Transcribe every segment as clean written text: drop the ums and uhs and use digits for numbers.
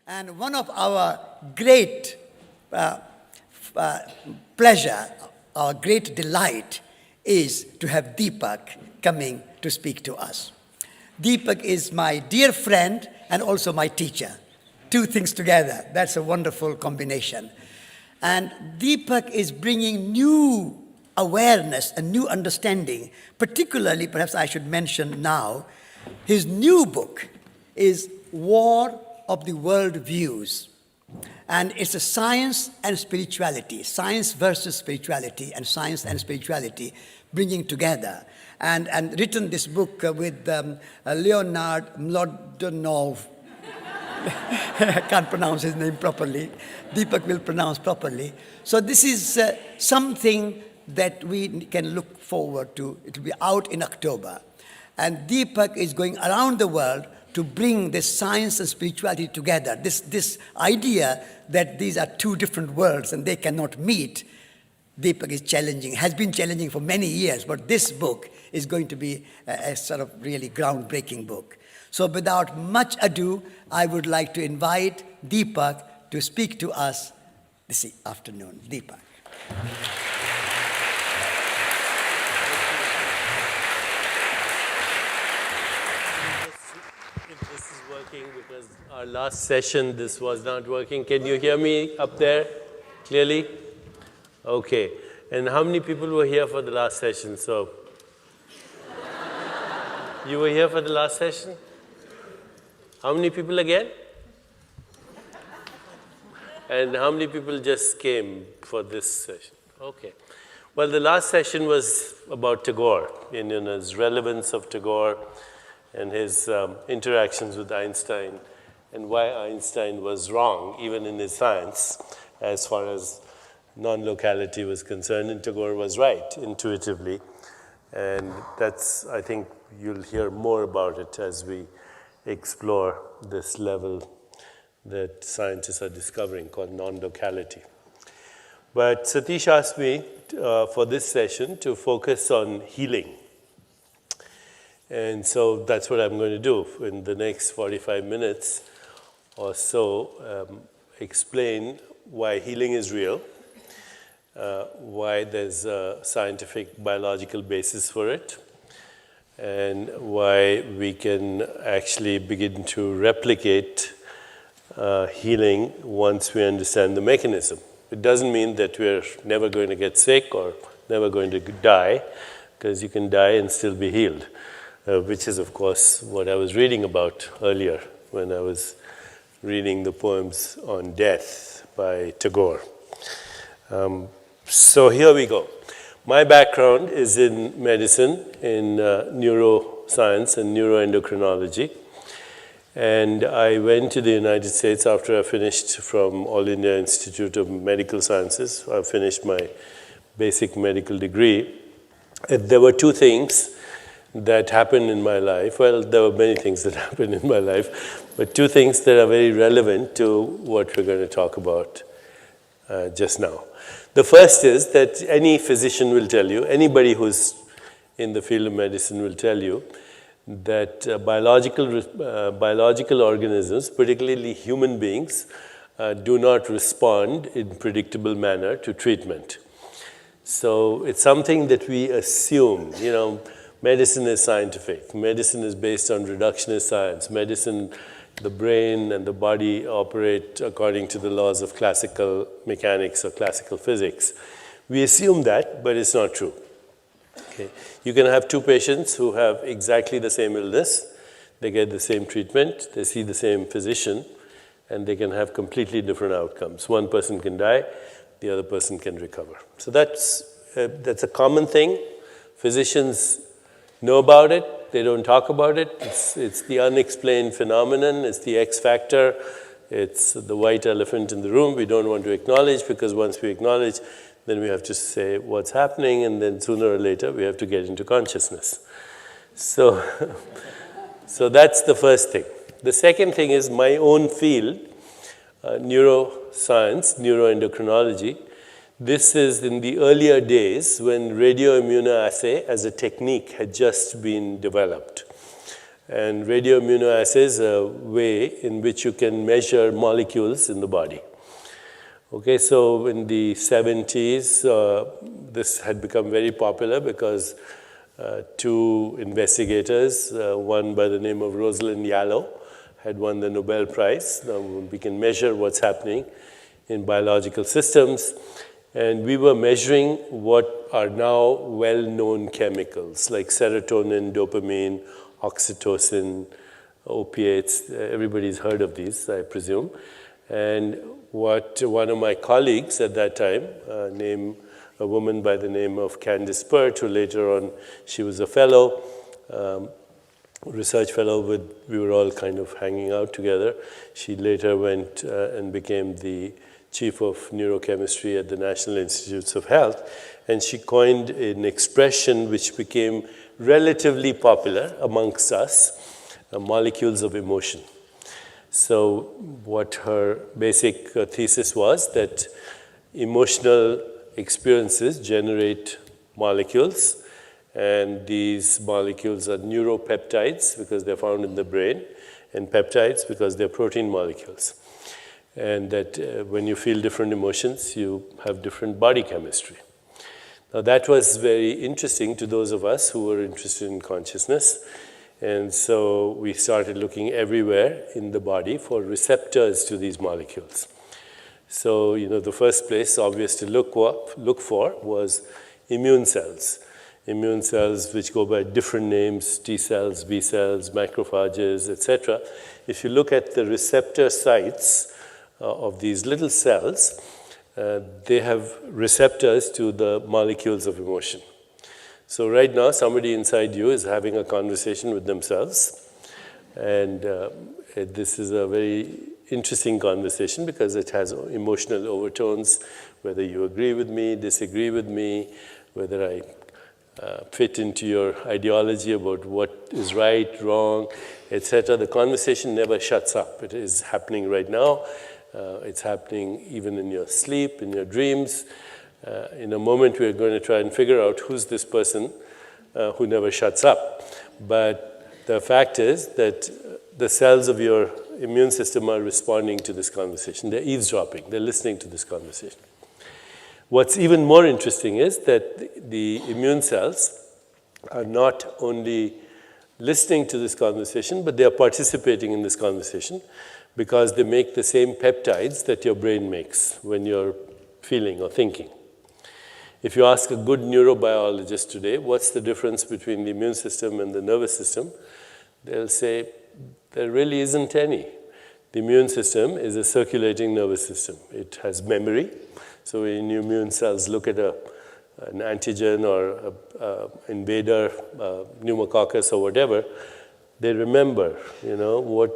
And one of our great pleasure, our great delight is to have Deepak coming to speak to us. Deepak is my dear friend and also my teacher. Two things together, that's a wonderful combination. And Deepak is bringing new awareness and new understanding, particularly, perhaps I should mention now, his new book is War of the World Views. And it's a science and spirituality, science versus spirituality, and science and spirituality bringing together. And written this book with Leonard Mlodinov. I can't pronounce his name properly. Deepak will pronounce properly. So this is something that we can look forward to. It will be out in October. And Deepak is going around the world to bring this science and spirituality together. This idea that these are two different worlds and they cannot meet, Deepak is challenging, has been challenging for many years, but this book is going to be a sort of really groundbreaking book. So without much ado, I would like to invite Deepak to speak to us this afternoon. Deepak. If this is working, because our last session, this was not working. Can you hear me up there clearly? Okay. And how many people were here for the last session? So, you were here for the last session? How many people again? And how many people just came for this session? Okay. Well, the last session was about Tagore, and his relevance of Tagore and his interactions with Einstein, and why Einstein was wrong, even in his science, as far as non-locality was concerned, and Tagore was right, intuitively. And that's, I think, you'll hear more about it as we explore this level that scientists are discovering called non-locality. But Satish asked me for this session to focus on healing. And so that's what I'm going to do in the next 45 minutes or so, explain why healing is real, why there's a scientific biological basis for it, and why we can actually begin to replicate healing once we understand the mechanism. It doesn't mean that we're never going to get sick or never going to die, because you can die and still be healed, which is, of course, what I was reading about earlier when I was reading the poems on death by Tagore. So here we go. My background is in medicine, in neuroscience and neuroendocrinology. And I went to the United States after I finished from All India Institute of Medical Sciences. I finished my basic medical degree. And there were two things that happened in my life. Well, there were many things that happened in my life, but two things that are very relevant to what we're going to talk about just now. The first is that any physician will tell you, anybody who's in the field of medicine will tell you, that biological organisms, particularly human beings, do not respond in predictable manner to treatment. So it's something that we assume. Medicine is scientific. Medicine is based on reductionist science. Medicine, the brain and the body operate according to the laws of classical mechanics or classical physics. We assume that, but it's not true. Okay. You can have two patients who have exactly the same illness. They get the same treatment. They see the same physician, and they can have completely different outcomes. One person can die. The other person can recover. So that's a common thing. Physicians know about it. They don't talk about it. It's the unexplained phenomenon. It's the X factor. It's the white elephant in the room we don't want to acknowledge, because once we acknowledge, then we have to say what's happening, and then sooner or later we have to get into consciousness. So that's the first thing. The second thing is my own field, neuroscience, neuroendocrinology. This is in the earlier days when radioimmunoassay as a technique had just been developed. And radioimmunoassay is a way in which you can measure molecules in the body. Okay, so in the 70s, this had become very popular because two investigators, one by the name of Rosalind Yalow, had won the Nobel Prize. Now we can measure what's happening in biological systems. And we were measuring what are now well-known chemicals like serotonin, dopamine, oxytocin, opiates. Everybody's heard of these, I presume. And what one of my colleagues at that time, named a woman by the name of Candice Pert, who later on, she was a fellow, research fellow we were all kind of hanging out together. She later went and became the chief of neurochemistry at the National Institutes of Health. And she coined an expression which became relatively popular amongst us, molecules of emotion. So what her basic thesis was that emotional experiences generate molecules, and these molecules are neuropeptides because they're found in the brain, and peptides because they're protein molecules. And that when you feel different emotions, you have different body chemistry. Now that was very interesting to those of us who were interested in consciousness. And so we started looking everywhere in the body for receptors to these molecules. So, the first place obvious to look for was immune cells. Immune cells which go by different names, T cells, B cells, macrophages, etc. If you look at the receptor sites of these little cells, they have receptors to the molecules of emotion. So right now, somebody inside you is having a conversation with themselves. And this is a very interesting conversation because it has emotional overtones, whether you agree with me, disagree with me, whether I fit into your ideology about what is right, wrong, etc. The conversation never shuts up. It is happening right now. It's happening even in your sleep, in your dreams. In a moment, we're going to try and figure out who's this person who never shuts up. But the fact is that the cells of your immune system are responding to this conversation. They're eavesdropping. They're listening to this conversation. What's even more interesting is that the immune cells are not only listening to this conversation, but they are participating in this conversation because they make the same peptides that your brain makes when you're feeling or thinking. If you ask a good neurobiologist today, what's the difference between the immune system and the nervous system, they'll say there really isn't any. The immune system is a circulating nervous system. It has memory. So when your immune cells look at an antigen or an invader, pneumococcus or whatever, they remember, what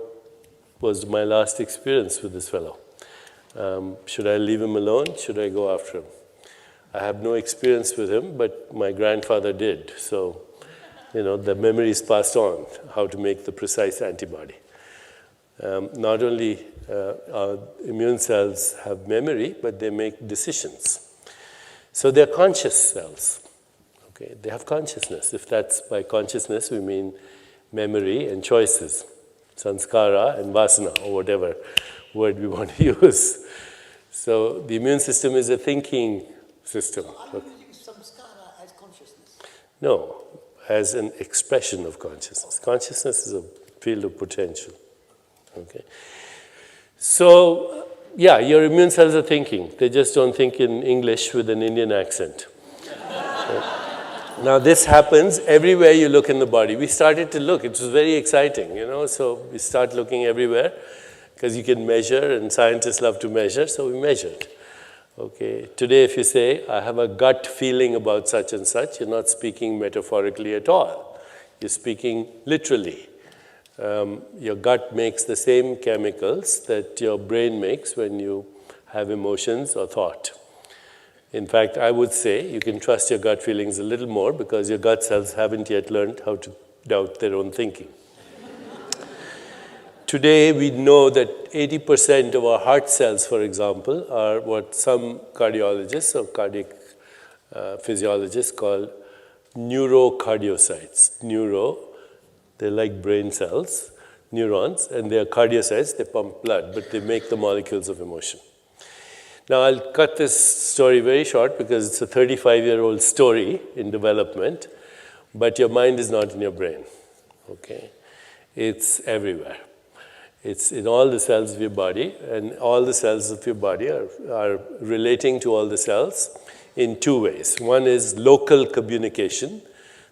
was my last experience with this fellow. Should I leave him alone? Should I go after him? I have no experience with him, but my grandfather did. So, the memory is passed on, how to make the precise antibody. Not only our immune cells have memory, but they make decisions. So they're conscious cells. Okay? They have consciousness. If that's by consciousness, we mean memory and choices, sanskara and vasana, or whatever word we want to use. So the immune system is a thinking system. So are you using samskara as consciousness? No, as an expression of consciousness. Consciousness is a field of potential. Okay. So, yeah, your immune cells are thinking. They just don't think in English with an Indian accent. Now, this happens everywhere you look in the body. We started to look. It was very exciting, So we start looking everywhere because you can measure, and scientists love to measure, so we measured. Okay. Today, if you say, I have a gut feeling about such and such, you're not speaking metaphorically at all. You're speaking literally. Your gut makes the same chemicals that your brain makes when you have emotions or thought. In fact, I would say you can trust your gut feelings a little more because your gut cells haven't yet learned how to doubt their own thinking. Today, we know that 80% of our heart cells, for example, are what some cardiologists or cardiac physiologists call neurocardiocytes. Neuro They're like brain cells, neurons, and they are cardiocytes. They pump blood, but they make the molecules of emotion. Now, I'll cut this story very short because it's a 35-year-old story in development, but your mind is not in your brain, okay? It's everywhere. It's in all the cells of your body, and all the cells of your body are relating to all the cells in two ways. One is local communication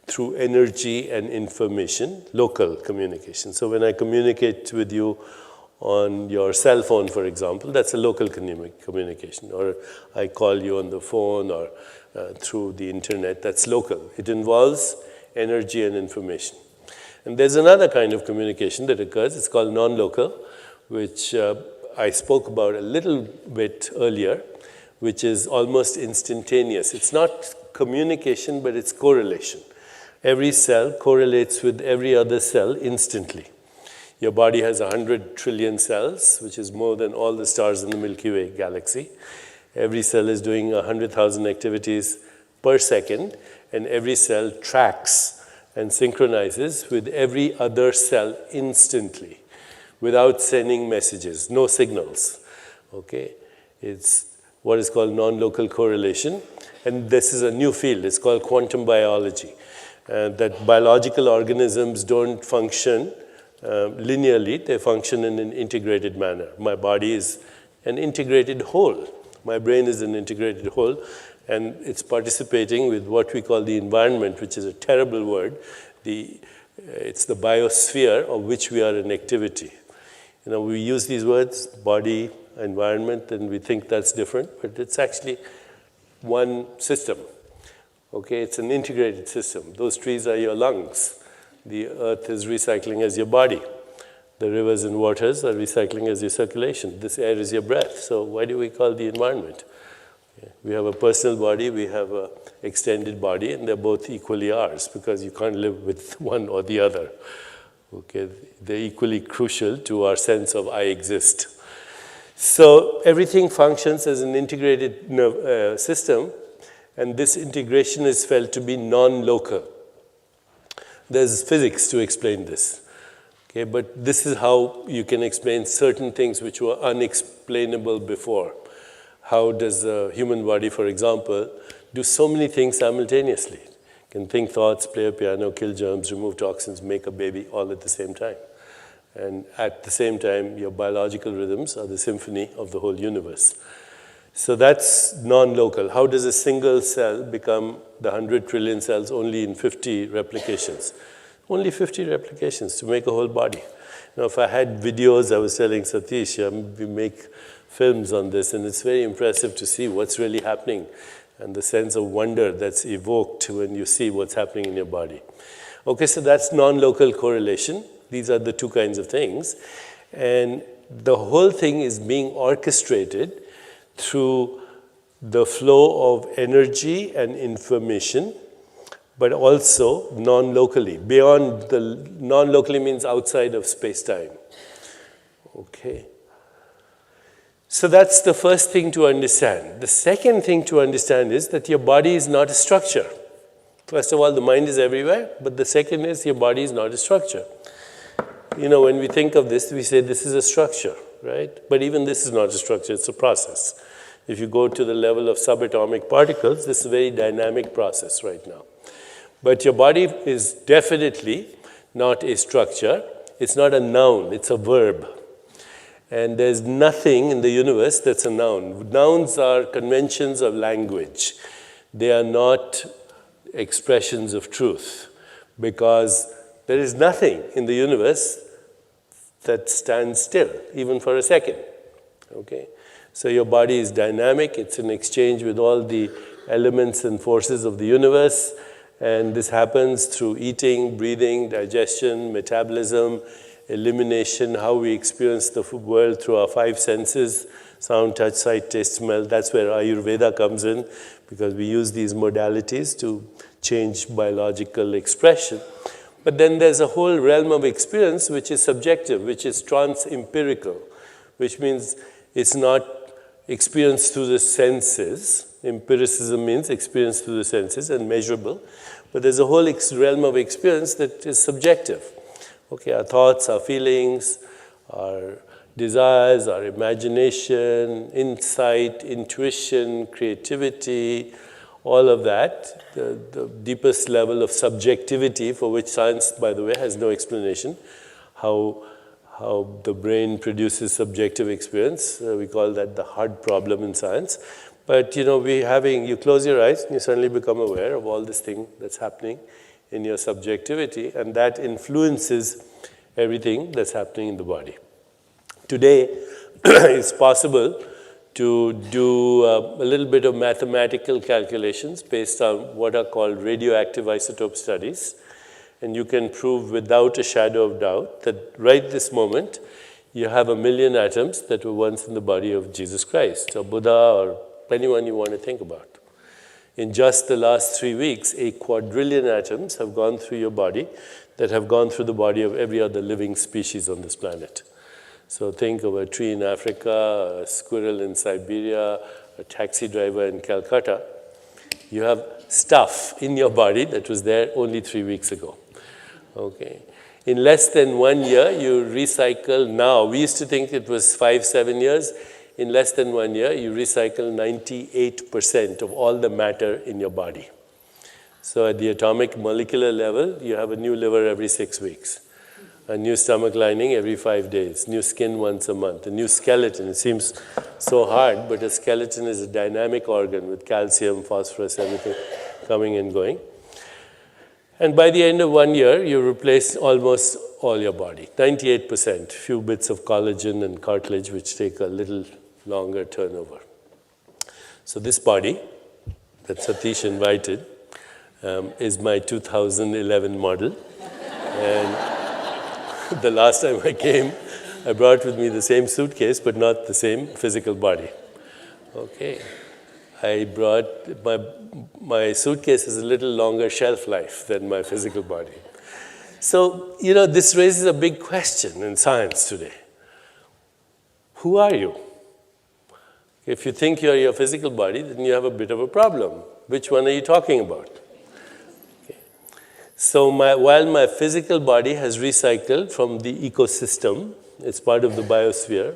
through energy and information, local communication. So when I communicate with you on your cell phone, for example, that's a local communication. Or I call you on the phone or through the internet, that's local. It involves energy and information. And there's another kind of communication that occurs. It's called non-local, which I spoke about a little bit earlier, which is almost instantaneous. It's not communication, but it's correlation. Every cell correlates with every other cell instantly. Your body has 100 trillion cells, which is more than all the stars in the Milky Way galaxy. Every cell is doing 100,000 activities per second, and every cell tracks and synchronizes with every other cell instantly without sending messages, no signals. Okay? It's what is called non-local correlation, and this is a new field. It's called quantum biology, that biological organisms don't function linearly, they function in an integrated manner. My body is an integrated whole. My brain is an integrated whole, and it's participating with what we call the environment, which is a terrible word. It's the biosphere of which we are an activity. You know, we use these words, body, environment, and we think that's different, but it's actually one system. Okay, it's an integrated system. Those trees are your lungs. The earth is recycling as your body. The rivers and waters are recycling as your circulation. This air is your breath. So why do we call the environment? Okay. We have a personal body, we have an extended body, and they're both equally ours because you can't live with one or the other. Okay. They're equally crucial to our sense of I exist. So everything functions as an integrated system, and this integration is felt to be non-local. There's physics to explain this, okay? But this is how you can explain certain things which were unexplainable before. How does the human body, for example, do so many things simultaneously? It can think thoughts, play a piano, kill germs, remove toxins, make a baby all at the same time. And at the same time, your biological rhythms are the symphony of the whole universe. So that's non-local. How does a single cell become the 100 trillion cells only in 50 replications? Only 50 replications to make a whole body. Now, if I had videos, I was telling Satish, we make films on this, and it's very impressive to see what's really happening and the sense of wonder that's evoked when you see what's happening in your body. Okay, so that's non-local correlation. These are the two kinds of things. And the whole thing is being orchestrated through the flow of energy and information, but also non-locally. Beyond the non-locally means outside of space-time. Okay. So that's the first thing to understand. The second thing to understand is that your body is not a structure. First of all, the mind is everywhere, but the second is your body is not a structure. You know, when we think of this, we say this is a structure, right? But even this is not a structure, it's a process. If you go to the level of subatomic particles, this is a very dynamic process right now. But your body is definitely not a structure. It's not a noun, it's a verb. And there's nothing in the universe that's a noun. Nouns are conventions of language. They are not expressions of truth, because there is nothing in the universe that stands still, even for a second. Okay? So your body is dynamic. It's in exchange with all the elements and forces of the universe. And this happens through eating, breathing, digestion, metabolism, elimination, how we experience the world through our five senses, sound, touch, sight, taste, smell. That's where Ayurveda comes in, because we use these modalities to change biological expression. But then there's a whole realm of experience which is subjective, which is trans-empirical, which means it's not experience through the senses. Empiricism means experience through the senses and measurable. But there's a whole realm of experience that is subjective. Okay, our thoughts, our feelings, our desires, our imagination, insight, intuition, creativity, all of that, the deepest level of subjectivity for which science, by the way, has no explanation, how the brain produces subjective experience. We call that the hard problem in science. But you close your eyes and you suddenly become aware of all this thing that's happening in your subjectivity, and that influences everything that's happening in the body. Today, it's possible to do a little bit of mathematical calculations based on what are called radioactive isotope studies. And you can prove without a shadow of doubt that right this moment, you have 1 million atoms that were once in the body of Jesus Christ, or Buddha, or anyone you want to think about. In just the last 3 weeks, 1 quadrillion atoms have gone through your body that have gone through the body of every other living species on this planet. So think of a tree in Africa, a squirrel in Siberia, a taxi driver in Calcutta. You have stuff in your body that was there only 3 weeks ago. Okay. In less than 1 year, you recycle now. We used to think it was 5-7 years. In less than 1 year, you recycle 98% of all the matter in your body. So at the atomic molecular level, you have a new liver every 6 weeks, a new stomach lining every 5 days, new skin once a month, a new skeleton. It seems so hard, but a skeleton is a dynamic organ with calcium, phosphorus, everything coming and going. And by the end of 1 year, you replace almost all your body, 98%, few bits of collagen and cartilage, which take a little longer turnover. So this body that Satish invited is my 2011 model. And the last time I came, I brought with me the same suitcase, but not the same physical body. Okay. I brought, my suitcase has a little longer shelf life than my physical body. So, this raises a big question in science today. Who are you? If you think you're your physical body, then you have a bit of a problem. Which one are you talking about? Okay. So while my physical body has recycled from the ecosystem, it's part of the biosphere,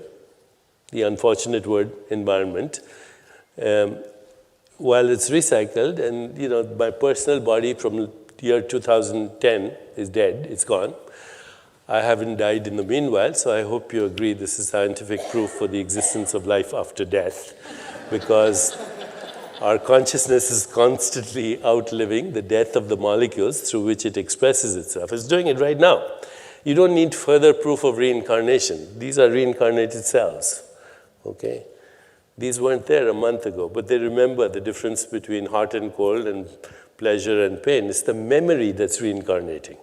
the unfortunate word, environment, while it's recycled, and my personal body from year 2010 is dead, it's gone. I haven't died in the meanwhile, so I hope you agree this is scientific proof for the existence of life after death, because our consciousness is constantly outliving the death of the molecules through which it expresses itself. It's doing it right now. You don't need further proof of reincarnation. These are reincarnated cells, okay? These weren't there a month ago, but they remember the difference between hot and cold and pleasure and pain. It's the memory that's reincarnating.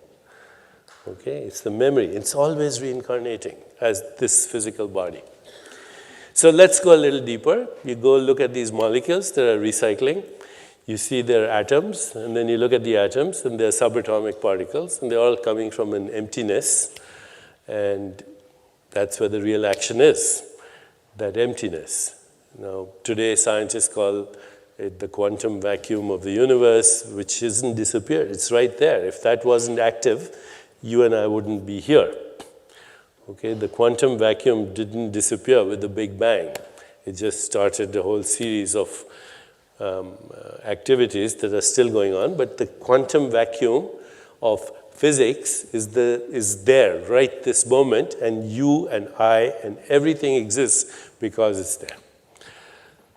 Okay, it's the memory. It's always reincarnating as this physical body. So let's go a little deeper. You go look at these molecules that are recycling. You see their atoms, and then you look at the atoms, and they're subatomic particles, and they're all coming from an emptiness. And that's where the real action is, that emptiness. Now, today scientists call it the quantum vacuum of the universe, which hasn't disappeared. It's right there. If that wasn't active, you and I wouldn't be here. Okay, the quantum vacuum didn't disappear with the Big Bang. It just started a whole series of activities that are still going on, but the quantum vacuum of physics is there right this moment, and you and I and everything exists because it's there.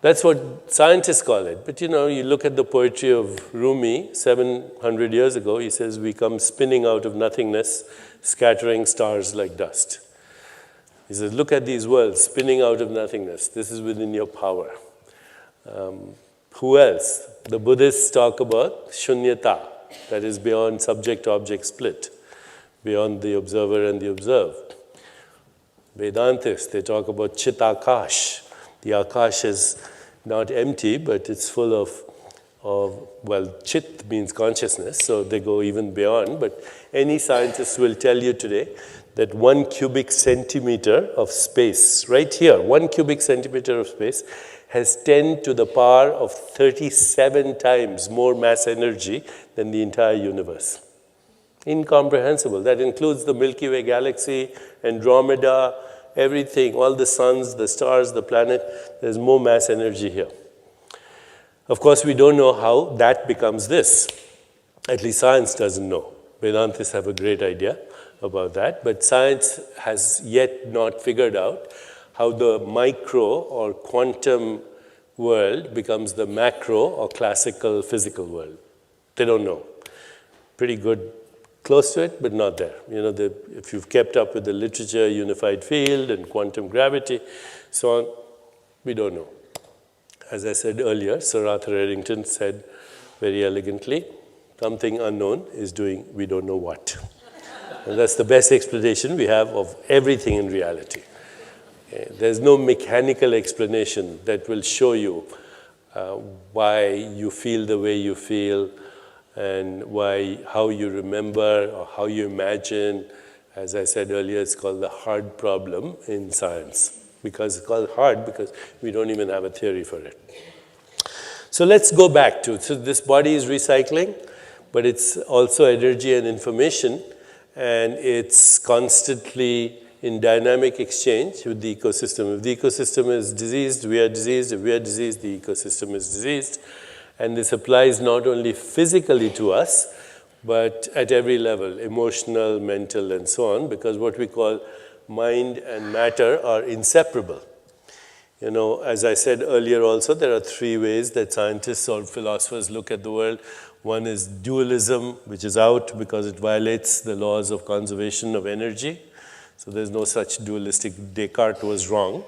That's what scientists call it. But you look at the poetry of Rumi 700 years ago. He says, we come spinning out of nothingness, scattering stars like dust. He says, look at these worlds spinning out of nothingness. This is within your power. Who else? The Buddhists talk about shunyata, that is beyond subject-object split, beyond the observer and the observed. Vedantists, they talk about chitakash. The akash is not empty, but it's full of chit means consciousness, so they go even beyond. But any scientist will tell you today that 1 cubic centimeter of space, right here, 1 cubic centimeter of space, has 10 to the power of 37 times more mass energy than the entire universe. Incomprehensible. That includes the Milky Way galaxy, Andromeda, everything, all the suns, the stars, the planet. There's more mass energy here. Of course, we don't know how that becomes this. At least science doesn't know. Vedantists have a great idea about that, but science has yet not figured out how the micro or quantum world becomes the macro or classical physical world. They don't know. Pretty good, close to it, but not there. You know, if you've kept up with the literature, unified field and quantum gravity, so on, we don't know. As I said earlier, Sir Arthur Eddington said very elegantly, something unknown is doing we don't know what. And that's the best explanation we have of everything in reality. Okay? There's no mechanical explanation that will show you why you feel the way you feel and how you remember or how you imagine. As I said earlier, it's called the hard problem in science. Because it's called hard because we don't even have a theory for it. So let's go back to, so this body is recycling, but it's also energy and information, and it's constantly in dynamic exchange with the ecosystem. If the ecosystem is diseased, we are diseased. If we are diseased, the ecosystem is diseased. And this applies not only physically to us, but at every level, emotional, mental, and so on, because what we call mind and matter are inseparable. You know, as I said earlier also, there are three ways that scientists or philosophers look at the world. One is dualism, which is out because it violates the laws of conservation of energy. So there's no such dualistic. Descartes was wrong.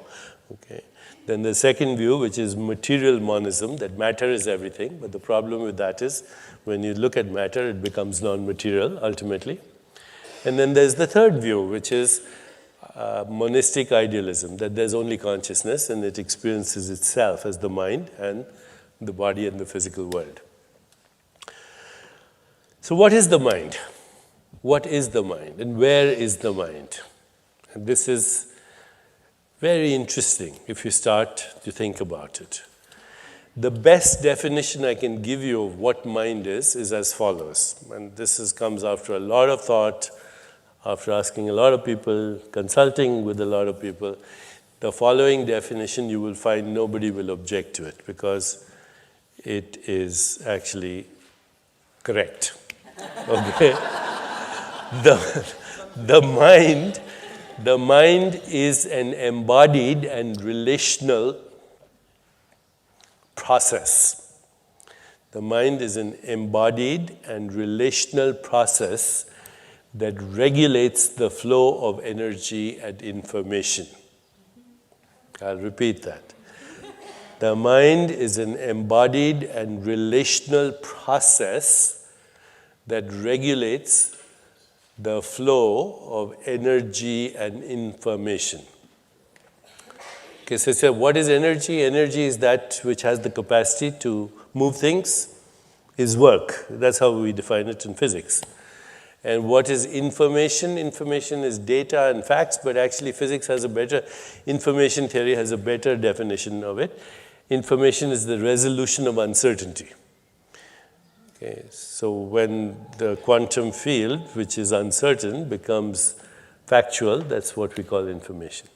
Okay. Then the second view, which is material monism, that matter is everything. But the problem with that is when you look at matter, it becomes non-material ultimately. And then there's the third view, which is monistic idealism, that there's only consciousness and it experiences itself as the mind and the body and the physical world. So what is the mind? What is the mind and where is the mind? And this is very interesting if you start to think about it. The best definition I can give you of what mind is as follows. And this comes after a lot of thought, after asking a lot of people, consulting with a lot of people. The following definition, you will find nobody will object to it because it is actually correct. Okay? The mind is an embodied and relational process. The mind is an embodied and relational process that regulates the flow of energy and information. I'll repeat that. The mind is an embodied and relational process that regulates the flow of energy and information. Okay, so what is energy? Energy is that which has the capacity to move things, is work. That's how we define it in physics. And what is information? Information is data and facts, but actually physics has a better, information theory has a better definition of it. Information is the resolution of uncertainty. Okay, so when the quantum field, which is uncertain, becomes factual, that's what we call information.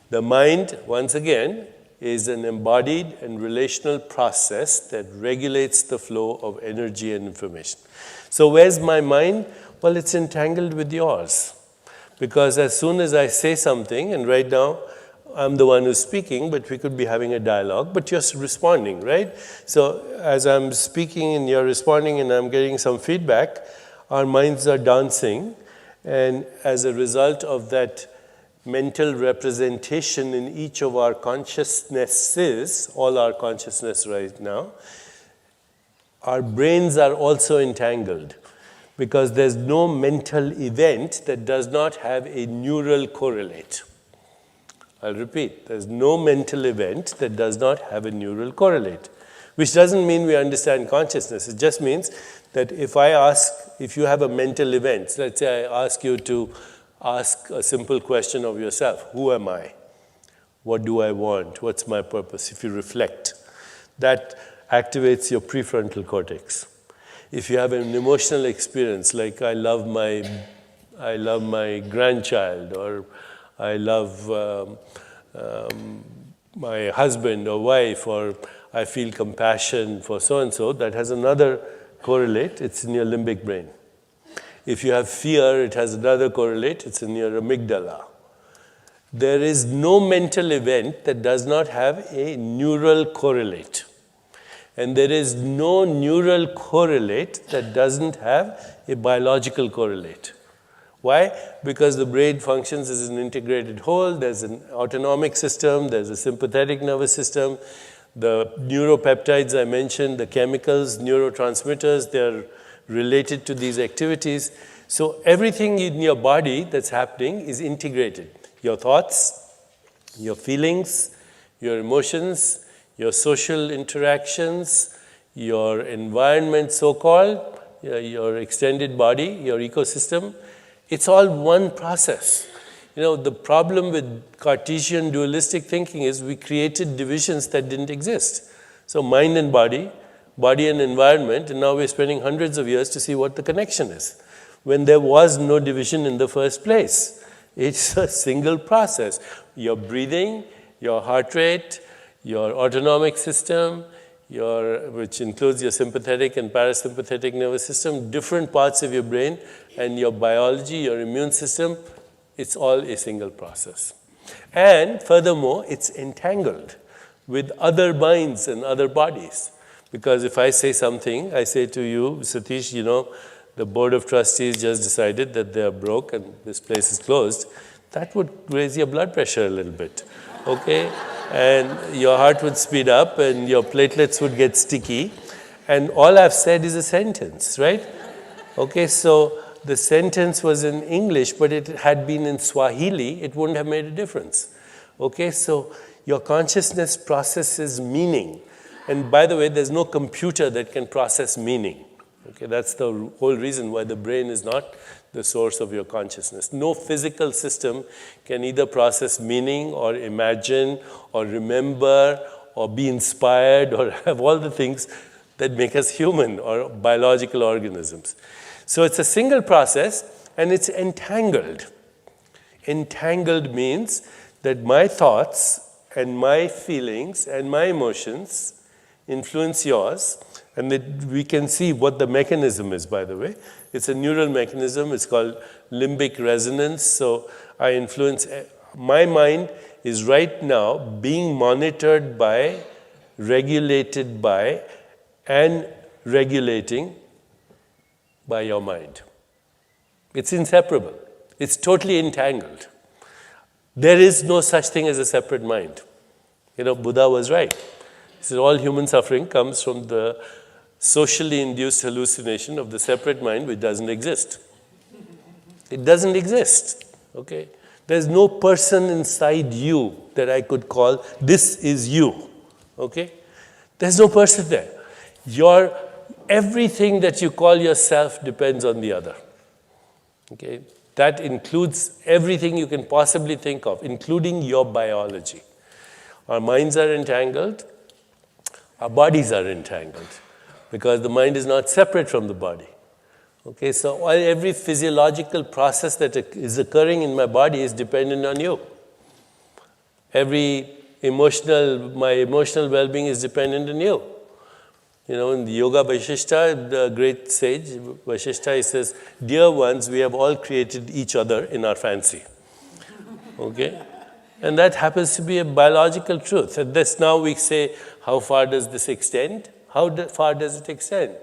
The mind, once again, is an embodied and relational process that regulates the flow of energy and information. So where's my mind? Well, it's entangled with yours. Because as soon as I say something, and right now I'm the one who's speaking, but we could be having a dialogue, but you're responding, right? So as I'm speaking and you're responding and I'm getting some feedback, our minds are dancing. And as a result of that mental representation in each of our consciousnesses, all our consciousness right now, our brains are also entangled. Because there's no mental event that does not have a neural correlate. I'll repeat, there's no mental event that does not have a neural correlate. Which doesn't mean we understand consciousness. It just means that if you have a mental event, let's say I ask you to ask a simple question of yourself, who am I? What do I want? What's my purpose? If you reflect, that activates your prefrontal cortex. If you have an emotional experience, like I love my grandchild, or I love my husband or wife, or I feel compassion for so-and-so, that has another correlate, it's in your limbic brain. If you have fear, it has another correlate, it's in your amygdala. There is no mental event that does not have a neural correlate. And there is no neural correlate that doesn't have a biological correlate. Why? Because the brain functions as an integrated whole. There's an autonomic system, there's a sympathetic nervous system. The neuropeptides I mentioned, the chemicals, neurotransmitters, they're related to these activities. So everything in your body that's happening is integrated. Your thoughts, your feelings, your emotions, your social interactions, your environment so-called, your extended body, your ecosystem, it's all one process. You know, the problem with Cartesian dualistic thinking is we created divisions that didn't exist. So mind and body, body and environment, and now we're spending hundreds of years to see what the connection is, when there was no division in the first place. It's a single process. Your breathing, your heart rate, your autonomic system, which includes your sympathetic and parasympathetic nervous system, different parts of your brain, and your biology, your immune system, it's all a single process. And furthermore, it's entangled with other minds and other bodies. Because if I say something, I say to you, Satish, you know, the board of trustees just decided that they're broke and this place is closed, that would raise your blood pressure a little bit, okay? And your heart would speed up and your platelets would get sticky. And all I've said is a sentence, right? Okay, so the sentence was in English, but it had been in Swahili, it wouldn't have made a difference. Okay, so your consciousness processes meaning. And by the way, there's no computer that can process meaning. Okay, that's the whole reason why the brain is not the source of your consciousness. No physical system can either process meaning or imagine or remember or be inspired or have all the things that make us human or biological organisms. So it's a single process and it's entangled. Entangled means that my thoughts and my feelings and my emotions influence yours. And that we can see what the mechanism is, by the way. It's a neural mechanism. It's called limbic resonance. So I influence, my mind is right now being monitored by, regulated by, and regulating by your mind. It's inseparable. It's totally entangled. There is no such thing as a separate mind. You know, Buddha was right. He said all human suffering comes from the socially induced hallucination of the separate mind which doesn't exist. It doesn't exist, okay? There's no person inside you that I could call, this is you, okay? There's no person there. Everything that you call yourself depends on the other, okay? That includes everything you can possibly think of, including your biology. Our minds are entangled, our bodies are entangled, because the mind is not separate from the body. Okay, so every physiological process that is occurring in my body is dependent on you. My emotional well-being is dependent on you. You know, in the Yoga Vaishishta, the great sage Vaishishta, he says, dear ones, we have all created each other in our fancy. Okay? And that happens to be a biological truth. And this now we say, how far does this extend? How far does it extend?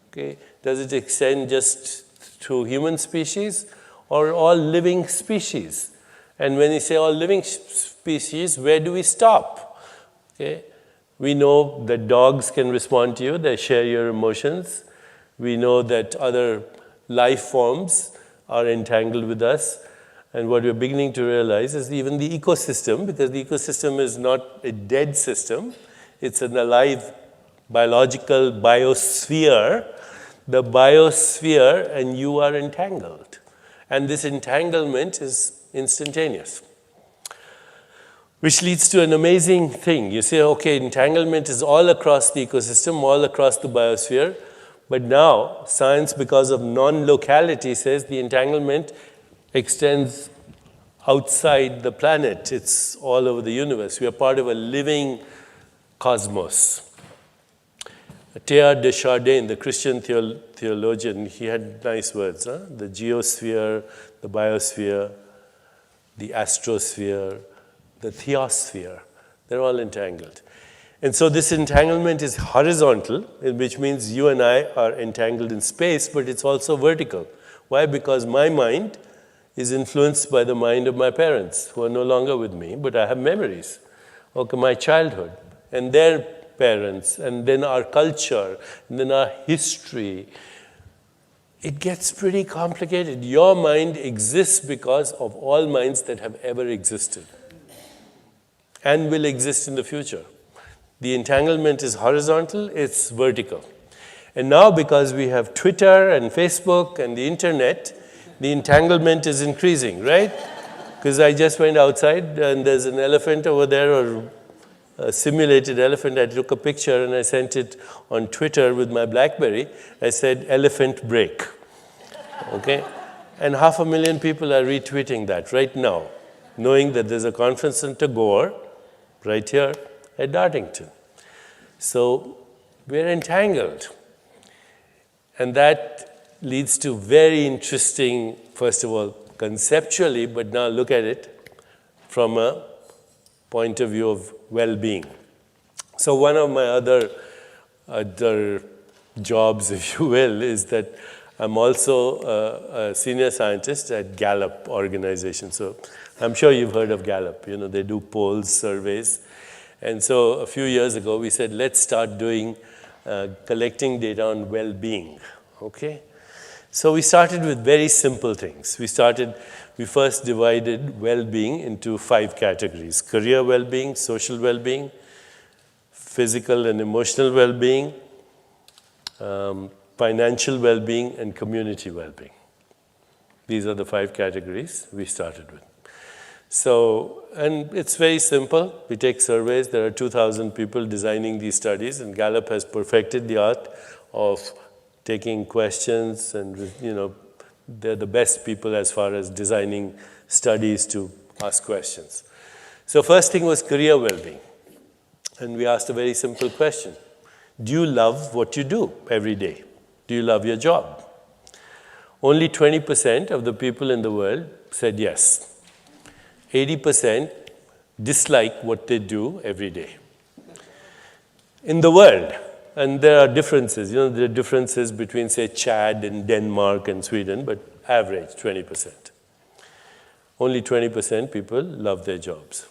Okay. Does it extend just to human species or all living species? And when you say all living species, where do we stop? Okay. We know that dogs can respond to you, they share your emotions. We know that other life forms are entangled with us. And what we're beginning to realize is even the ecosystem, because the ecosystem is not a dead system, it's an alive biological biosphere. The biosphere and you are entangled. And this entanglement is instantaneous. Which leads to an amazing thing. You say, okay, entanglement is all across the ecosystem, all across the biosphere, But now, science, because of non-locality, says the entanglement extends outside the planet. It's all over the universe. We are part of a living cosmos. Teilhard de Chardin, the Christian theologian, he had nice words. The geosphere, the biosphere, the astrosphere, the theosphere, they're all entangled. And so this entanglement is horizontal, which means you and I are entangled in space, but it's also vertical. Why? Because my mind is influenced by the mind of my parents, who are no longer with me, but I have memories. Okay, my childhood, and their parents, and then our culture, and then our history. It gets pretty complicated. Your mind exists because of all minds that have ever existed and will exist in the future. The entanglement is horizontal, it's vertical. And now, because we have Twitter and Facebook and the internet, the entanglement is increasing, right? Because I just went outside and there's an elephant over there, or a simulated elephant. I took a picture and I sent it on Twitter with my BlackBerry. I said, "Elephant break." Okay? And 500,000 people are retweeting that right now, knowing that there's a conference in Tagore right here at Dartington. So we're entangled. And that leads to very interesting, first of all, conceptually, but now look at it from a point of view of well-being. So one of my other jobs, if you will, is that I'm also a senior scientist at Gallup organization. So I'm sure you've heard of Gallup. You know, they do polls, surveys. And so a few years ago, we said, let's start doing collecting data on well-being, okay? So we started with very simple things. We first divided well-being into 5 categories: career well-being, social well-being, physical and emotional well-being, financial well-being, and community well-being. These are the 5 categories we started with. So, and it's very simple. We take surveys. There are 2,000 people designing these studies, and Gallup has perfected the art of taking questions, and, you know, they're the best people as far as designing studies to ask questions. So first thing was career well-being. And we asked a very simple question. Do you love what you do every day? Do you love your job? Only 20% of the people in the world said yes. 80% dislike what they do every day. In the world, and there are differences, you know, there are differences between, say, Chad and Denmark and Sweden, but average 20%. Only 20% people love their jobs.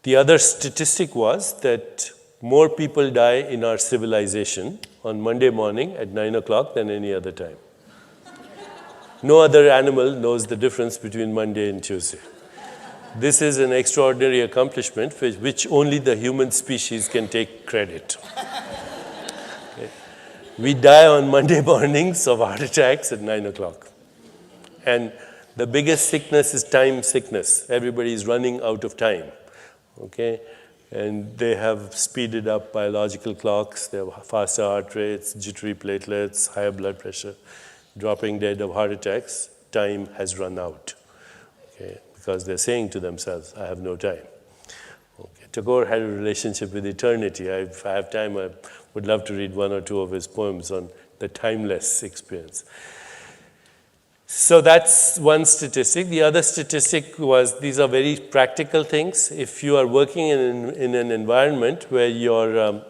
The other statistic was that more people die in our civilization on Monday morning at 9 o'clock than any other time. No other animal knows the difference between Monday and Tuesday. This is an extraordinary accomplishment for which only the human species can take credit. Okay. We die on Monday mornings of heart attacks at 9 o'clock. And the biggest sickness is time sickness. Everybody is running out of time. Okay? And they have speeded up biological clocks. They have faster heart rates, jittery platelets, higher blood pressure, dropping dead of heart attacks. Time has run out. Okay? Because they're saying to themselves, I have no time. Okay. Tagore had a relationship with eternity. If I have time, I would love to read 1 or 2 of his poems on the timeless experience. So that's one statistic. The other statistic was, these are very practical things. If you are working in an environment where your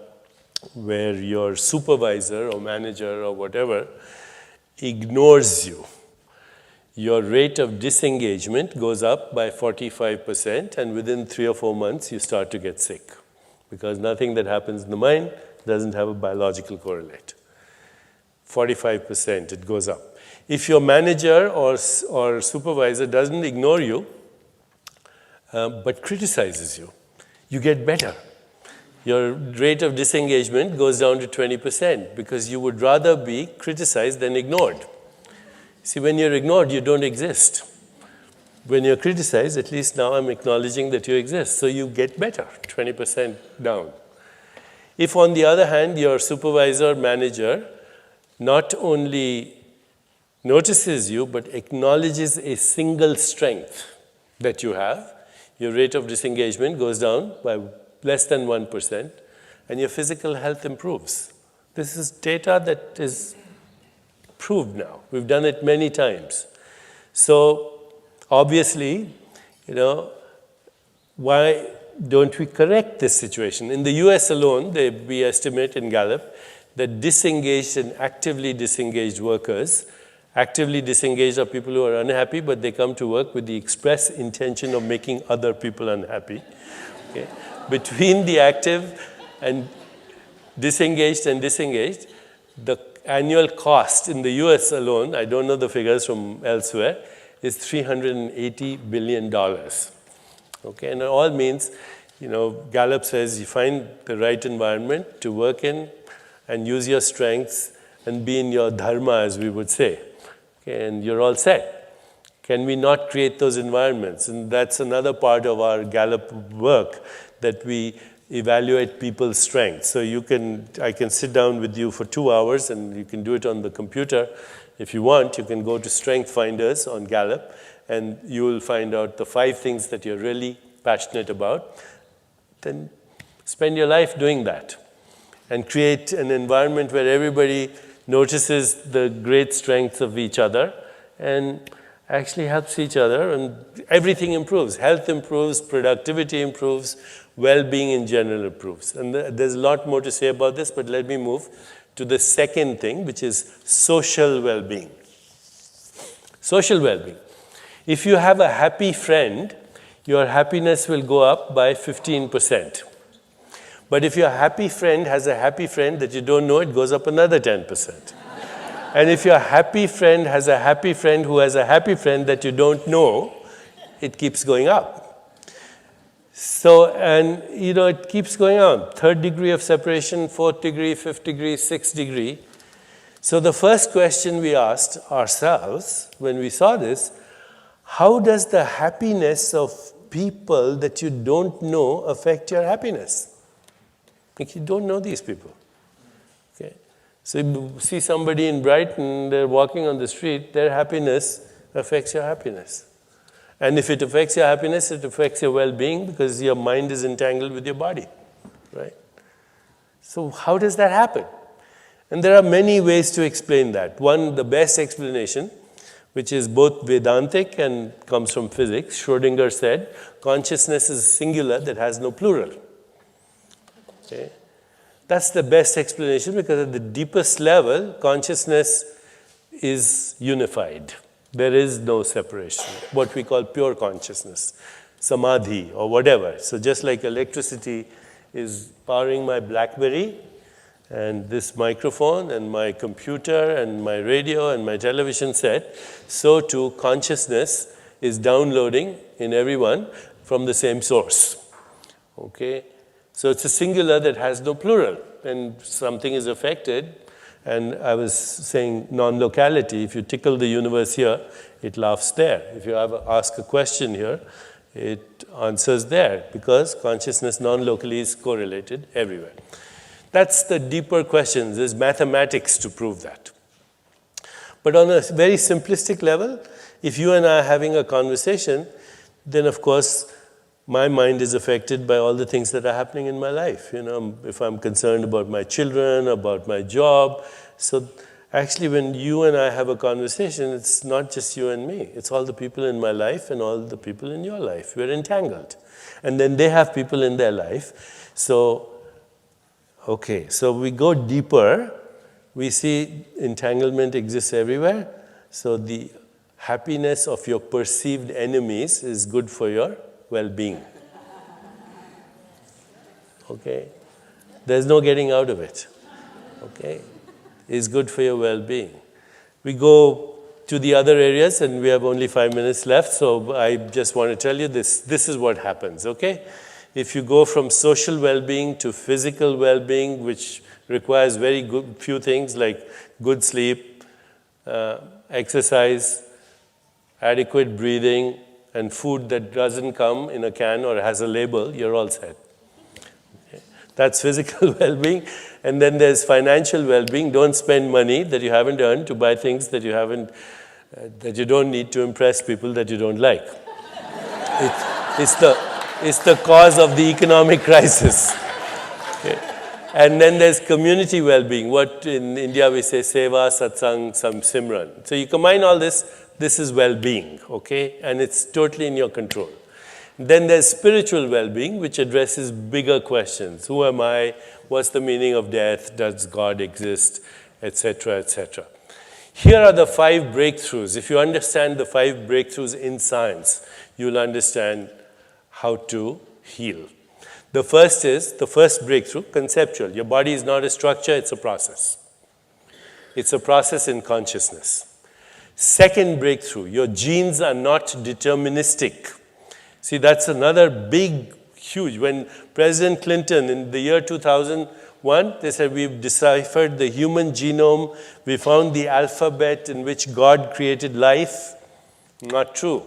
supervisor or manager or whatever ignores you, your rate of disengagement goes up by 45%, and within 3 or 4 months, you start to get sick, because nothing that happens in the mind doesn't have a biological correlate. 45%, it goes up. If your manager or supervisor doesn't ignore you, but criticizes you, you get better. Your rate of disengagement goes down to 20%, because you would rather be criticized than ignored. See, when you're ignored, you don't exist. When you're criticized, at least now I'm acknowledging that you exist. So you get better, 20% down. If, on the other hand, your supervisor, manager not only notices you, but acknowledges a single strength that you have. Your rate of disengagement goes down by less than 1%, and your physical health improves. This is data that is proved now. We've done it many times. So obviously, why don't we correct this situation? In the US alone, we estimate in Gallup that disengaged and actively disengaged workers, actively disengaged are people who are unhappy, but they come to work with the express intention of making other people unhappy. Okay? Between the active and disengaged, the annual cost in the US alone, I don't know the figures from elsewhere, is $380 billion. Okay? And it all means, Gallup says you find the right environment to work in and use your strengths and be in your dharma, as we would say. Okay? And you're all set. Can we not create those environments? And that's another part of our Gallup work, that we evaluate people's strengths. So I can sit down with you for 2 hours, and you can do it on the computer. If you want, you can go to Strength Finders on Gallup, and you will find out the 5 things that you're really passionate about. Then spend your life doing that and create an environment where everybody notices the great strengths of each other and actually helps each other, and everything improves. Health improves, productivity improves, well-being in general improves. And there's a lot more to say about this, but let me move to the second thing, which is social well-being. Social well-being. If you have a happy friend, your happiness will go up by 15%. But if your happy friend has a happy friend that you don't know, it goes up another 10%. And if your happy friend has a happy friend who has a happy friend that you don't know, it keeps going up. So, and it keeps going on. 3rd degree of separation, 4th degree, 5th degree, 6th degree. So the first question we asked ourselves when we saw this, how does the happiness of people that you don't know affect your happiness? Like, you don't know these people. Okay? So you see somebody in Brighton, they're walking on the street, their happiness affects your happiness. And if it affects your happiness, it affects your well-being, because your mind is entangled with your body, right? So how does that happen? And there are many ways to explain that. One, the best explanation, which is both Vedantic and comes from physics, Schrödinger said, consciousness is singular that has no plural. Okay? That's the best explanation, because at the deepest level, consciousness is unified. There is no separation, what we call pure consciousness, samadhi or whatever. So just like electricity is powering my BlackBerry and this microphone and my computer and my radio and my television set, so too consciousness is downloading in everyone from the same source. Okay? So it's a singular that has no plural, and something is affected. And I was saying non-locality. If you tickle the universe here, it laughs there. If you ask a question here, it answers there, because consciousness non-locally is correlated everywhere. That's the deeper question. There's mathematics to prove that. But on a very simplistic level, if you and I are having a conversation, then of course my mind is affected by all the things that are happening in my life. If I'm concerned about my children, about my job. So actually, when you and I have a conversation, it's not just you and me. It's all the people in my life and all the people in your life. We're entangled. And then they have people in their life. So, okay, so we go deeper. We see entanglement exists everywhere. So the happiness of your perceived enemies is good for your well-being. Okay? There's no getting out of it. Okay? It's good for your well-being. We go to the other areas, and we have only 5 minutes left, so I just want to tell you this. This is what happens, okay? If you go from social well-being to physical well-being, which requires very good few things like good sleep, exercise, adequate breathing, and food that doesn't come in a can or has a label, you're all set. Okay. That's physical well-being. And then there's financial well-being. Don't spend money that you haven't earned to buy things that you haven't, that you don't need to impress people that you don't like. It's the cause of the economic crisis. Okay. And then there's community well-being. What in India we say seva, satsang, simran. So you combine all this, this is well-being, okay? And it's totally in your control. Then there's spiritual well-being, which addresses bigger questions. Who am I? What's the meaning of death? Does God exist? Etc., etc. Here are the 5 breakthroughs. If you understand the 5 breakthroughs in science, you'll understand how to heal. The first breakthrough, conceptual. Your body is not a structure, it's a process. It's a process in consciousness. Second breakthrough, your genes are not deterministic. See, that's another big, huge. When President Clinton in the year 2001, they said, we've deciphered the human genome, we found the alphabet in which God created life. Not true.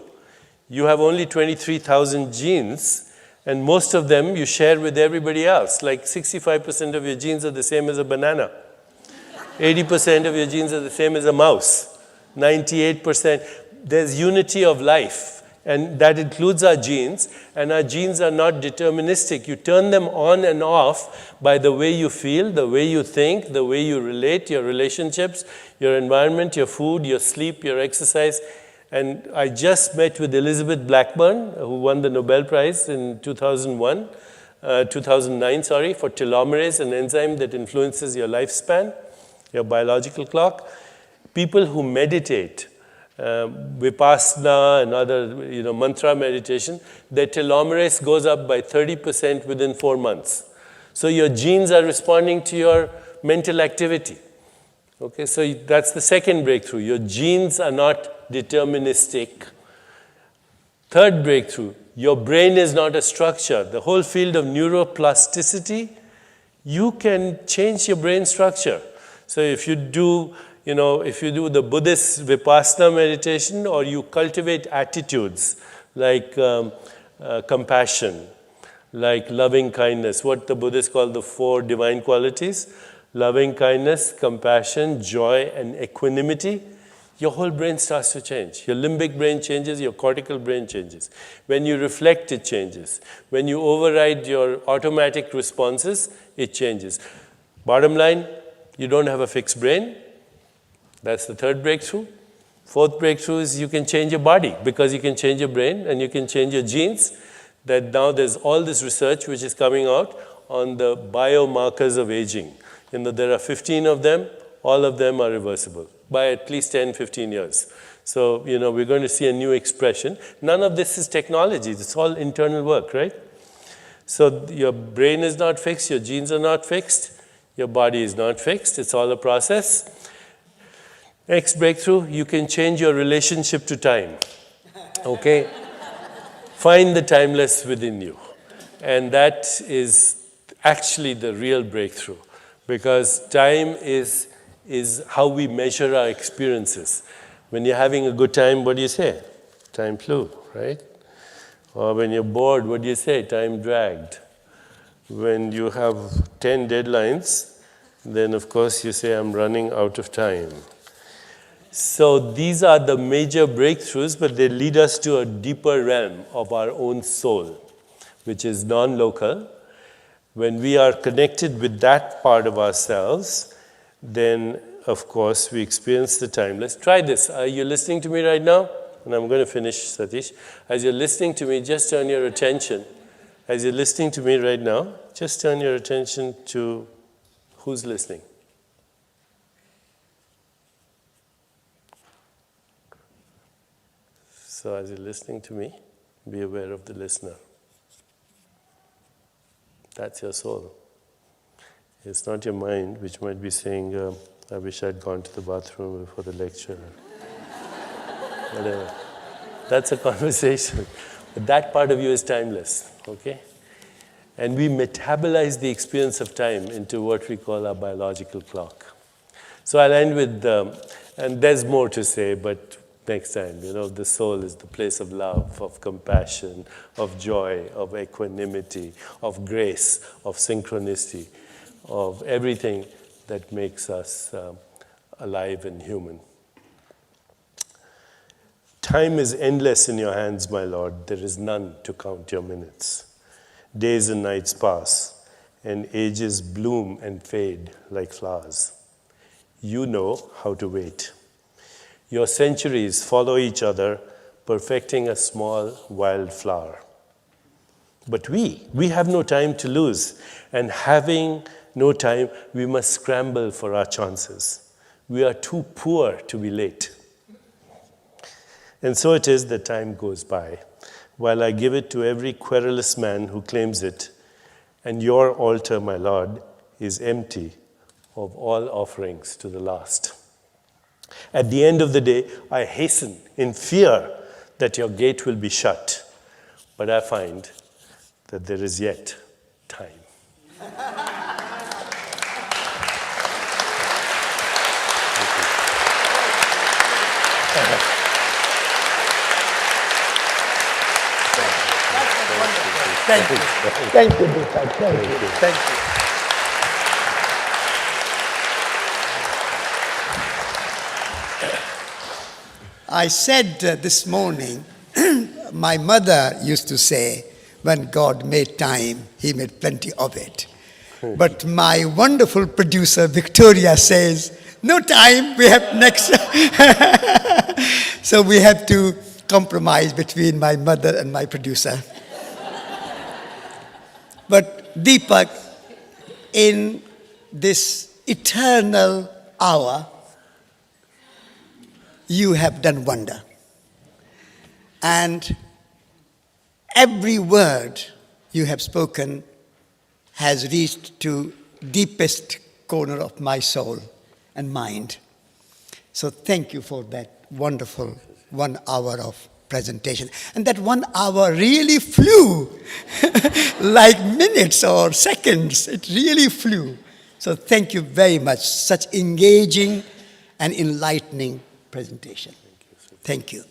You have only 23,000 genes, and most of them you share with everybody else. Like 65% of your genes are the same as a banana. 80% of your genes are the same as a mouse. 98%. There's unity of life, and that includes our genes, and our genes are not deterministic. You turn them on and off by the way you feel, the way you think, the way you relate, your relationships, your environment, your food, your sleep, your exercise. And I just met with Elizabeth Blackburn, who won the Nobel Prize in 2009, for telomerase, an enzyme that influences your lifespan, your biological clock. People who meditate, Vipassana and other, mantra meditation, their telomerase goes up by 30% within 4 months. So your genes are responding to your mental activity. Okay, so that's the second breakthrough. Your genes are not deterministic. Third breakthrough, your brain is not a structure. The whole field of neuroplasticity, you can change your brain structure. So if you do, the Buddhist Vipassana meditation, or you cultivate attitudes like compassion, like loving kindness, what the Buddhists call the 4 divine qualities, loving kindness, compassion, joy, and equanimity, your whole brain starts to change. Your limbic brain changes, your cortical brain changes. When you reflect, it changes. When you override your automatic responses, it changes. Bottom line, you don't have a fixed brain. That's the third breakthrough. Fourth breakthrough is you can change your body, because you can change your brain and you can change your genes. That now there's all this research which is coming out on the biomarkers of aging. There are 15 of them, all of them are reversible by at least 10, 15 years. So, we're going to see a new expression. None of this is technology, it's all internal work, right? So your brain is not fixed, your genes are not fixed, your body is not fixed, it's all a process. Next breakthrough, you can change your relationship to time, okay? Find the timeless within you. And that is actually the real breakthrough. Because time is how we measure our experiences. When you're having a good time, what do you say? Time flew, right? Or when you're bored, what do you say? Time dragged. When you have 10 deadlines, then of course you say, I'm running out of time. So these are the major breakthroughs, but they lead us to a deeper realm of our own soul, which is non-local. When we are connected with that part of ourselves, then, of course, we experience the timeless. Try this. Are you listening to me right now? And I'm going to finish, Satish. As you're listening to me, just turn your attention. As you're listening to me right now, just turn your attention to who's listening. So as you're listening to me, be aware of the listener. That's your soul. It's not your mind, which might be saying, I wish I'd gone to the bathroom before the lecture. Whatever. That's a conversation. But that part of you is timeless, okay? And we metabolize the experience of time into what we call our biological clock. So I'll end with, and there's more to say, but next time. The soul is the place of love, of compassion, of joy, of equanimity, of grace, of synchronicity, of everything that makes us alive and human. Time is endless in your hands, my Lord. There is none to count your minutes. Days and nights pass, and ages bloom and fade like flowers. You know how to wait. Your centuries follow each other, perfecting a small wild flower. But we have no time to lose, and having no time, we must scramble for our chances. We are too poor to be late. And so it is that time goes by, while I give it to every querulous man who claims it, and your altar, my Lord, is empty of all offerings to the last. At the end of the day, I hasten in fear that your gate will be shut, but I find that there is yet time. Thank you. Thank you, Deepak. Thank you. Thank you. I said this morning, my mother used to say, when God made time, He made plenty of it. But my wonderful producer, Victoria, says, no time, we have next. So we have to compromise between my mother and my producer. But Deepak, in this eternal hour, you have done wonder. And every word you have spoken has reached to deepest corner of my soul and mind. So thank you for that wonderful 1 hour of presentation. And that 1 hour really flew like minutes or seconds. It really flew. So thank you very much. Such engaging and enlightening presentation. Thank you.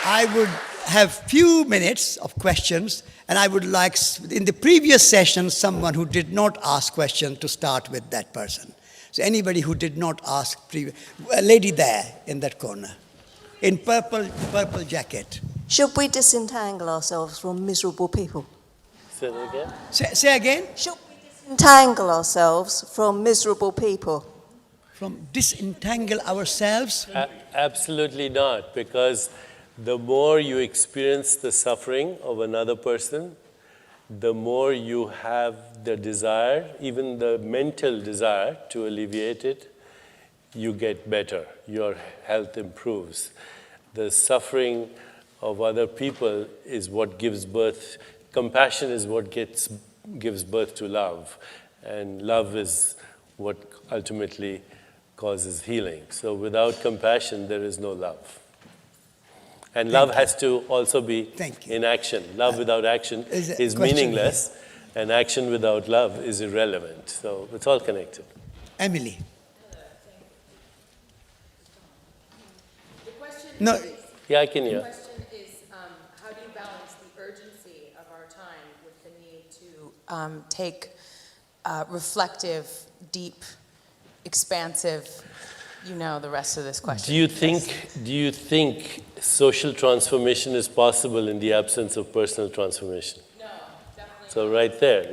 I would have few minutes of questions, and I would like, in the previous session, someone who did not ask question to start with that person. So anybody who did not ask, a lady there in that corner, in purple jacket. Should we disentangle ourselves from miserable people? Say that again? Say again? Should we disentangle ourselves from miserable people? From disentangle ourselves? Absolutely not, because the more you experience the suffering of another person, the more you have the desire, even the mental desire to alleviate it, you get better. Your health improves. The suffering of other people is what gives birth, compassion is what gives birth to love. And love is what ultimately causes healing. So without compassion, there is no love. And love has to also be in action. Love without action is meaningless, and action without love is irrelevant. So it's all connected. Emily. The question No. is, Yeah, I can hear. the question is how do you balance the urgency of our time with the need to take reflective, deep, expansive, the rest of this question. Do you think social transformation is possible in the absence of personal transformation? No, definitely. So right there,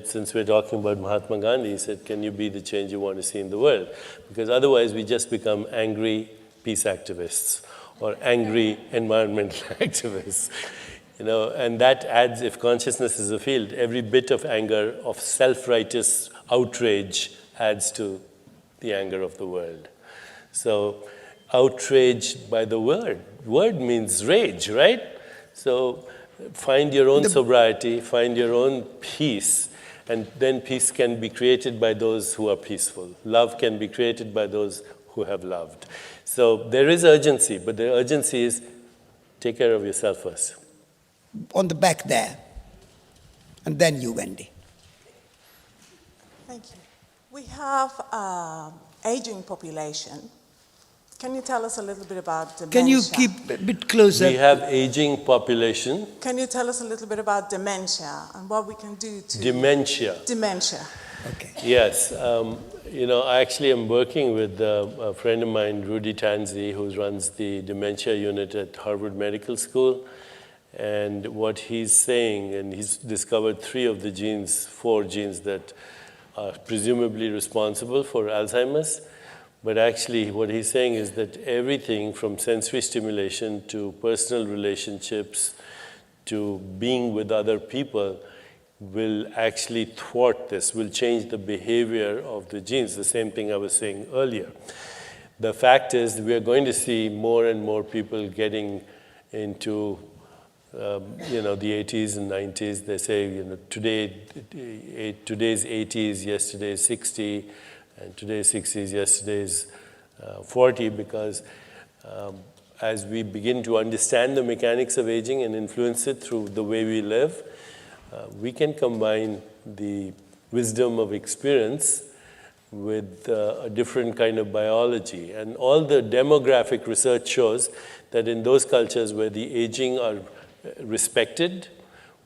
since we're talking about Mahatma Gandhi, he said, can you be the change you want to see in the world? Because otherwise we just become angry peace activists or angry environmental activists. And that adds, if consciousness is a field, every bit of anger, of self-righteous outrage adds to the anger of the world. So outrage by the word. Word means rage, right? So find your own sobriety, find your own peace, and then peace can be created by those who are peaceful. Love can be created by those who have loved. So there is urgency, but the urgency is take care of yourself first. on the back there. And then you, Wendy. Thank you. We have aging population. Can you tell us a little bit about dementia? Can you keep a bit closer? We have aging population. Can you tell us a little bit about dementia and what we can do to... Dementia. Dementia. Okay. Yes. I actually am working with a friend of mine, Rudy Tanzi, who runs the dementia unit at Harvard Medical School. And what he's saying, and he's discovered 4 genes that are presumably responsible for Alzheimer's. But actually, what he's saying is that everything from sensory stimulation to personal relationships to being with other people will actually thwart this, will change the behavior of the genes, the same thing I was saying earlier. The fact is we are going to see more and more people getting into the 80s and 90s. They say, today's 80s, yesterday's 60, and today's 60s, yesterday's 40, because as we begin to understand the mechanics of aging and influence it through the way we live, we can combine the wisdom of experience with a different kind of biology. And all the demographic research shows that in those cultures where the aging are respected,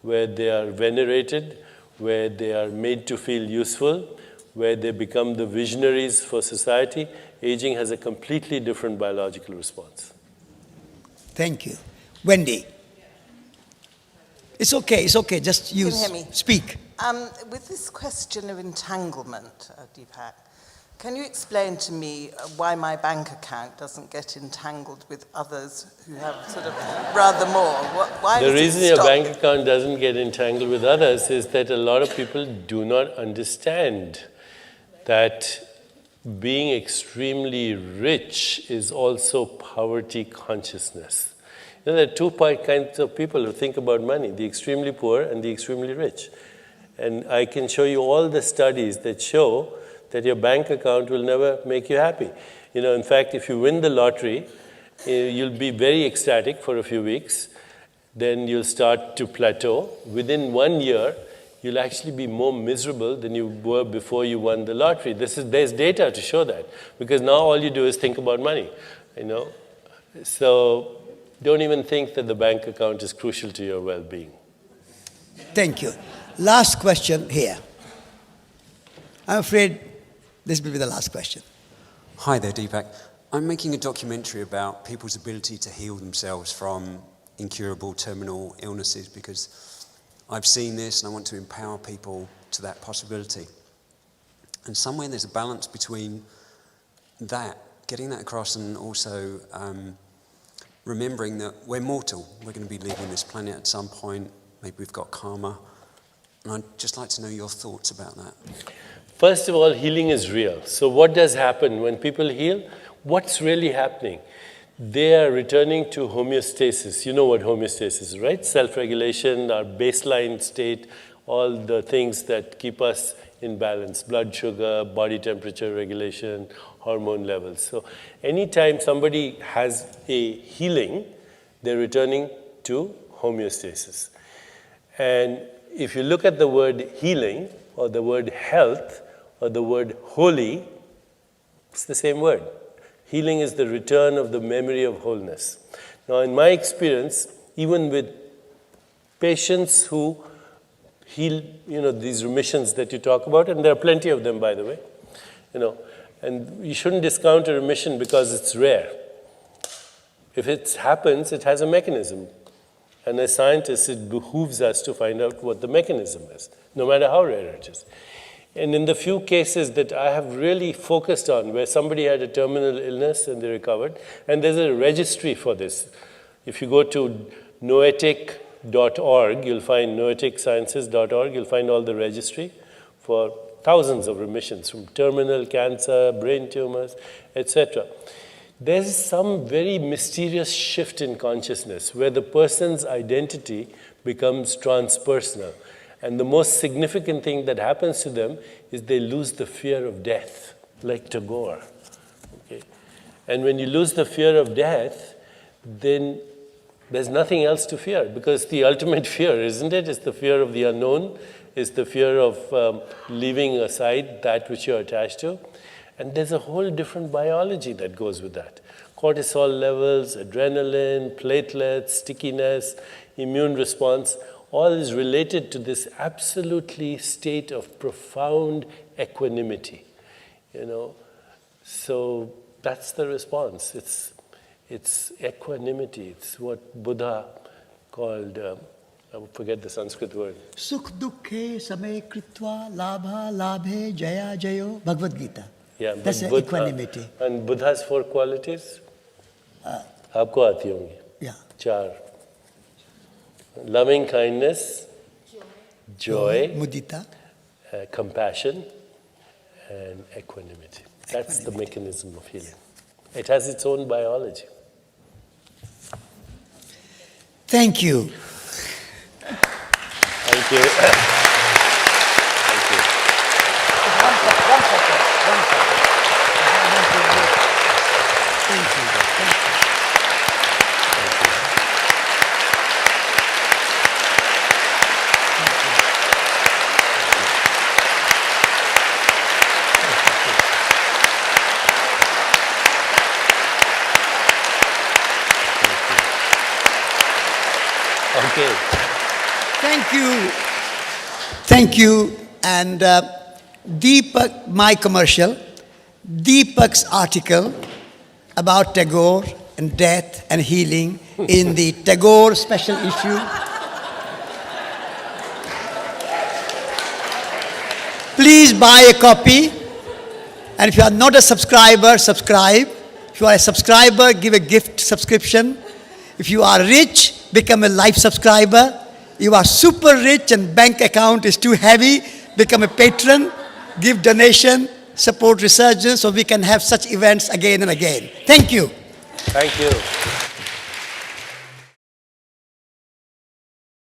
where they are venerated, where they are made to feel useful, where they become the visionaries for society, aging has a completely different biological response. Thank you. Wendy. It's okay, just Can you use, hear me? speak. With this question of entanglement, Deepak, can you explain to me why my bank account doesn't get entangled with others who have sort of rather more? Why The does it reason your stop? bank account doesn't get entangled with others is that a lot of people do not understand that being extremely rich is also poverty consciousness. There are 2 kinds of people who think about money, the extremely poor and the extremely rich. And I can show you all the studies that show that your bank account will never make you happy. In fact, if you win the lottery, you'll be very ecstatic for a few weeks. Then you'll start to plateau. Within 1 year, you'll actually be more miserable than you were before you won the lottery. There's data to show that, because now all you do is think about money, So don't even think that the bank account is crucial to your well-being. Thank you. Last question here. I'm afraid this will be the last question. Hi there, Deepak. I'm making a documentary about people's ability to heal themselves from incurable terminal illnesses, because I've seen this and I want to empower people to that possibility. And somewhere there's a balance between that, getting that across, and also remembering that we're mortal. We're going to be leaving this planet at some point. Maybe we've got karma. And I'd just like to know your thoughts about that. First of all, healing is real. So what does happen when people heal? What's really happening? They are returning to homeostasis. You know what homeostasis is, right? Self-regulation, our baseline state, all the things that keep us in balance, blood sugar, body temperature regulation, hormone levels. So anytime somebody has a healing, they're returning to homeostasis. And if you look at the word healing, or the word health, or the word holy, it's the same word. Healing is the return of the memory of wholeness. Now, in my experience, even with patients who heal, these remissions that you talk about, and there are plenty of them, by the way, and you shouldn't discount a remission because it's rare. If it happens, it has a mechanism. And as scientists, it behooves us to find out what the mechanism is, no matter how rare it is. And in the few cases that I have really focused on, where somebody had a terminal illness and they recovered, and there's a registry for this. If you go to noetic.org, you'll find noeticsciences.org, you'll find all the registry for thousands of remissions from terminal cancer, brain tumors, etc. There's some very mysterious shift in consciousness where the person's identity becomes transpersonal. And the most significant thing that happens to them is they lose the fear of death, like Tagore. Okay? And when you lose the fear of death, then There's nothing else to fear, because the ultimate fear, isn't it? Is the fear of the unknown, is the fear of leaving aside that which you're attached to. And there's a whole different biology that goes with that. Cortisol levels, adrenaline, platelets, stickiness, immune response, all is related to this absolutely state of profound equanimity, you know. So that's the response. It's equanimity. It's what Buddha called, I forget the Sanskrit word. Sukh dukhe samay kritva labha labhe jaya jayo. Bhagavad Gita. Yeah, That's but equanimity. And Buddha's 4 qualities? आपको आती होंगी? Yeah. 4. Loving kindness, joy, Mudita. compassion, and equanimity. That's the mechanism of healing. It has its own biology. Thank you. Thank you. Thank you. One second. Thank you. Okay. Thank you. Thank you. And Deepak, my commercial, Deepak's article about Tagore and death and healing in the Tagore special issue. Please buy a copy. And if you are not a subscriber, subscribe. If you are a subscriber, give a gift subscription. If you are rich, become a life subscriber. You are super rich and bank account is too heavy, become a patron, give donation, support researchers so we can have such events again and again. Thank you. Thank you.